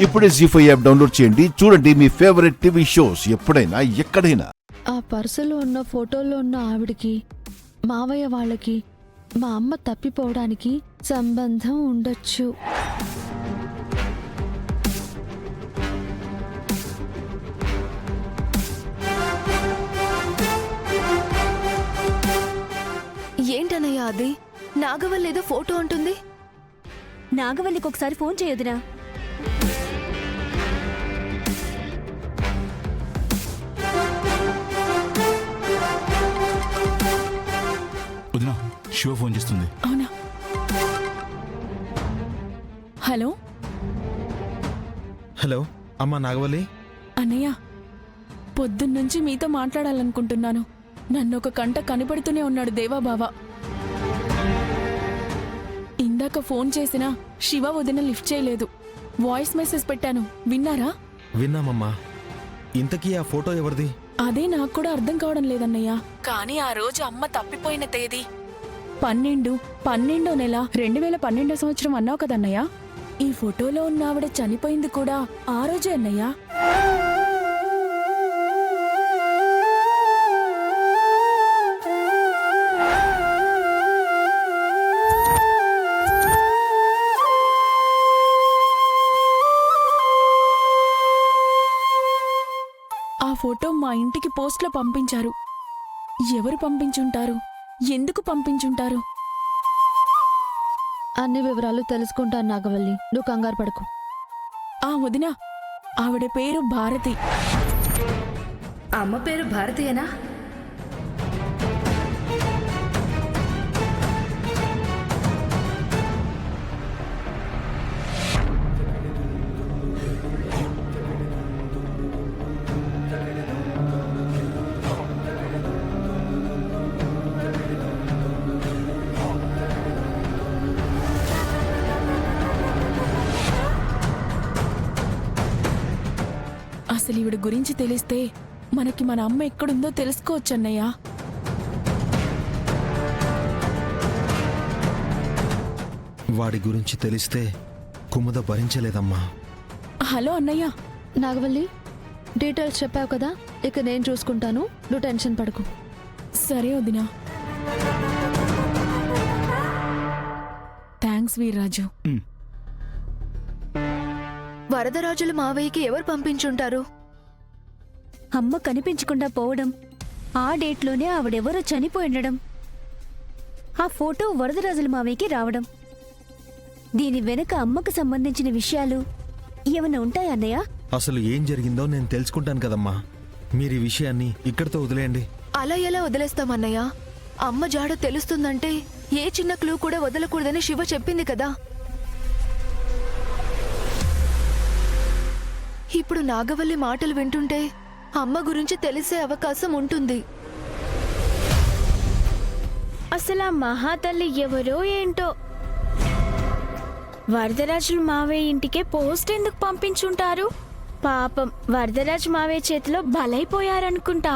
ఇప్పుడే జీ5 app download చేయండి. చూడండి మీ ఫేవరెట్ టీవీ షోస్ ఎప్పుడైనా ఎక్కడైనా. ఆ పర్సులో ఉన్న ఫోటోల్లో ఉన్న ఆవిడికి, మావయ్య వాళ్ళకి, మా అమ్మ తప్పిపోవడానికి సంబంధం ఉండొచ్చు. ఏంటనయ్యా అది? నాగవల్లి ఏదో ఫోటో అంటుంది. నాగవల్లికి ఒకసారి ఫోన్ చేయొద్దురా. వదినా, శివ ఫోన్ చేస్తుంది. అవునా? హలో హలో, అమ్మా నాగవల్లి. అన్నయ్య, పొద్దున్నుంచి మీతో మాట్లాడాలనుకుంటున్నాను. నన్ను ఒక కంట కనిపెడుతూనే ఉన్నాడు దేవాబావ. ఇందాక ఫోన్ చేసినా శివ వదిన లిఫ్ట్ చేయలేదు. వాయిస్ మెసేజ్ పెట్టాను, విన్నారా? విన్నామమ్మా. ఇంతకీ ఆ ఫోటో ఎవరిది? అదే నాకు కూడా అర్థం కావడం లేదన్నయ్య. కానీ ఆ రోజు అమ్మ తప్పిపోయిన తేదీ 12 నెల 2012 సంవత్సరం అన్నావు కదన్నయ్య. ఈ ఫోటోలో ఉన్న ఆవిడ చనిపోయింది కూడా ఆ రోజే అన్నయ్య. ఆ ఫోటో మా ఇంటికి పోస్ట్లో పంపించారు. ఎవరు పంపించుంటారు? ఎందుకు పంపించుంటారు? అన్ని వివరాలు తెలుసుకుంటాను నాగవల్లి, నువ్వు కంగారు పడకు. ఆ వదినా, ఆవిడ పేరు భారతి. అమ్మ పేరు భారతీయనా? అసలు ఈవిడ గురించి తెలిస్తే మనకి మన అమ్మ ఎక్కడుందో తెలుసుకోవచ్చన్నయ్యా. వాడి గురించి తెలిస్తే కుముద భరించలేదమ్మా. హలో అన్నయ్య. నాగవల్లి, డీటెయిల్స్ చెప్పావు కదా, ఇక నేను చూసుకుంటాను, నువ్వు టెన్షన్ పడకు. సరే వదినా. థ్యాంక్స్ వీర్రాజు. వరదరాజుల మావయ్యకి ఎవరు పంపించుంటారు? అమ్మ కనిపించకుండా పోవడం, ఆ డేట్లోనే ఆవిడెవరో చనిపోయి ఉండడం, ఆ ఫోటో వరదరాజుల మావయ్యకి రావడం, దీని వెనుక అమ్మకు సంబంధించిన విషయాలు ఏమైనా ఉంటాయన్నయ్య? అసలు ఏం జరిగిందో నేను తెలుసుకుంటాను కదమ్మా. మీరు ఈ విషయాన్ని ఇక్కడితో వదిలేయండి. అలా ఎలా వదిలేస్తామన్నయ్య? అమ్మ జాడ తెలుస్తుందంటే ఏ చిన్న క్లూ కూడా వదలకూడదని శివ చెప్పింది కదా. ఇప్పుడు నాగవల్లి మాటలు వింటుంటే అమ్మ గురించి తెలిసే అవకాశం ఉంటుంది. అసలు ఆ మహాతల్లి ఎవరో ఏంటో. వరదరాజులు మావయ్య ఇంటికే పోస్ట్ ఎందుకు పంపించుంటారు? పాపం వరదరాజు మావయ్య చేతిలో బలైపోయారనుకుంటా.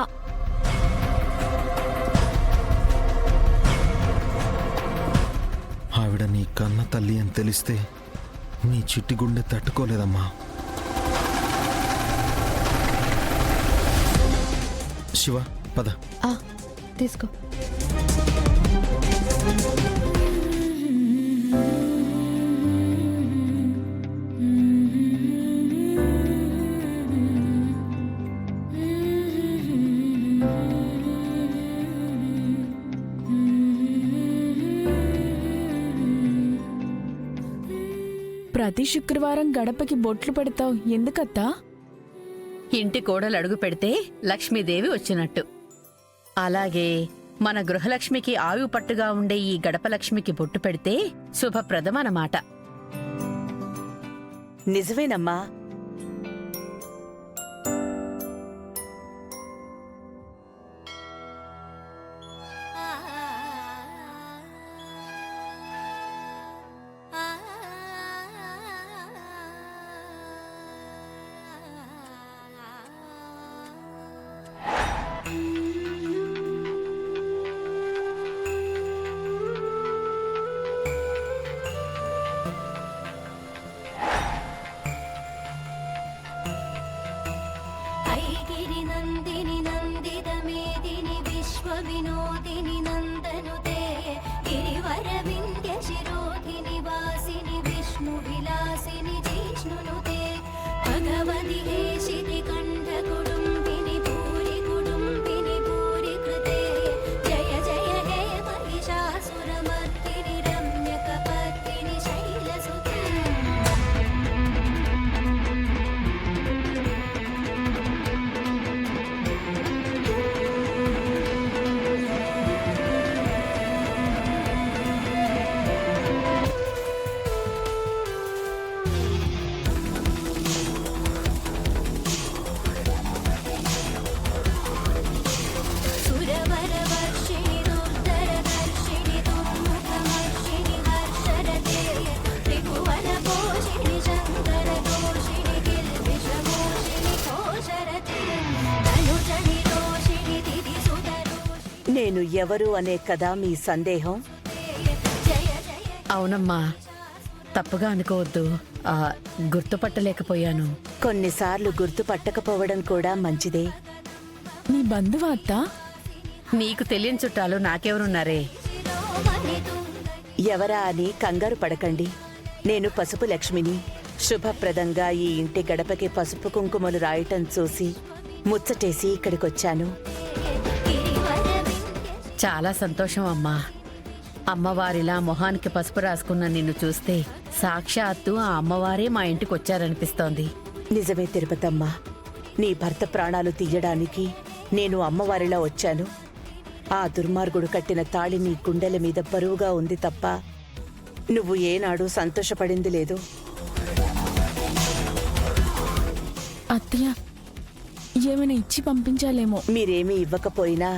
ఆవిడ నీ కన్న తల్లి అని తెలిస్తే నీ చిట్టి గుండె తట్టుకోలేదమ్మా. శివ, పద. తీసుకో. ప్రతి శుక్రవారం గడపకి బొట్లు పెడతావు ఎందుకత్తా? ఇంటి కోడలు అడుగు పెడితే లక్ష్మీదేవి వచ్చినట్టు. అలాగే మన గృహలక్ష్మికి ఆయువు పట్టుగా ఉండే ఈ గడపలక్ష్మికి బొట్టు పెడితే శుభప్రదమన్నమాట. నిజమేనమ్మా. गिरिनन्दिनि नन्दितमेदिनि विश्वविनोदिनि नन्दनुते गिरिवरविन्द्यशिरोधिनि वासिनि विष्णुविलासिनि जिष्णुनुते भगवति हेशिति कण्ठकुडुम्बिनि भूरि कुडुम्बिनि भूरि कृते जय जय हे महिषासुरमर्दिनि रम्यकपर्दिनि शैलसुते सुरवरवर्षिणि दुर्धरदर्शिनि दुर्मुखमर्षिणि हर्षरते त्रिभुवनपोषिणि शङ्करदोषिणि किल्बिषमोषिणि घोषरते तनुजनिरोषिणि दिदिसुतरोषिणि నేను ఎవరు అనే కదా మీ సందేహం? జయ జయ అవునమ్మా, తప్పుగా అనుకోవద్దు. గుర్తుపట్టలేకపోయాను. కొన్నిసార్లు గుర్తుపట్టకపోవడం కూడా మంచిదే. నీ బంధువా అత్త? నీకు తెలియని చుట్టాలు నాకెవరున్నారే? ఎవరా అని కంగారు పడకండి. నేను పసుపు లక్ష్మిని. శుభప్రదంగా ఈ ఇంటి గడపకి పసుపు కుంకుమలు రాయటం చూసి ముచ్చటేసి ఇక్కడికొచ్చాను. చాలా సంతోషం అమ్మా. అమ్మవారిలా మొహానికి పసుపు రాసుకున్న నిన్ను చూస్తే సాక్షాత్తు ఆ అమ్మవారే మా ఇంటికి వచ్చారనిపిస్తోంది. నిజమే తిరుపతమ్మ, నీ భర్త ప్రాణాలు తీయడానికి నేను అమ్మవారిలా వచ్చాను. ఆ దుర్మార్గుడు కట్టిన తాళి నీ గుండెల మీద బరువుగా ఉంది తప్ప నువ్వు ఏనాడు సంతోషపడింది లేదు. అత్తయ్య, ఏమైనా ఇచ్చి పంపించాలేమో. మీరేమీ ఇవ్వకపోయినా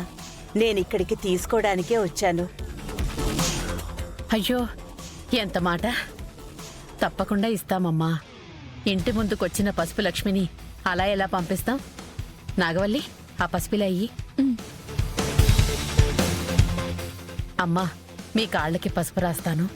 నేనిక్కడికి తీసుకోవడానికే వచ్చాను. అయ్యో, ఎంత మాట! తప్పకుండా ఇస్తామమ్మా. ఇంటి ముందుకొచ్చిన పసుపు లక్ష్మిని అలా ఎలా పంపిస్తాం? నాగవల్లి, ఆ పసుపులా అయ్యి. అమ్మా, మీ కాళ్ళకి పసుపు రాస్తాను.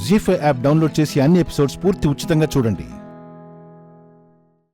జీ5 యాప్ డౌన్లోడ్ చేసి అన్ని ఎపిసోడ్స్ పూర్తి ఉచితంగా చూడండి.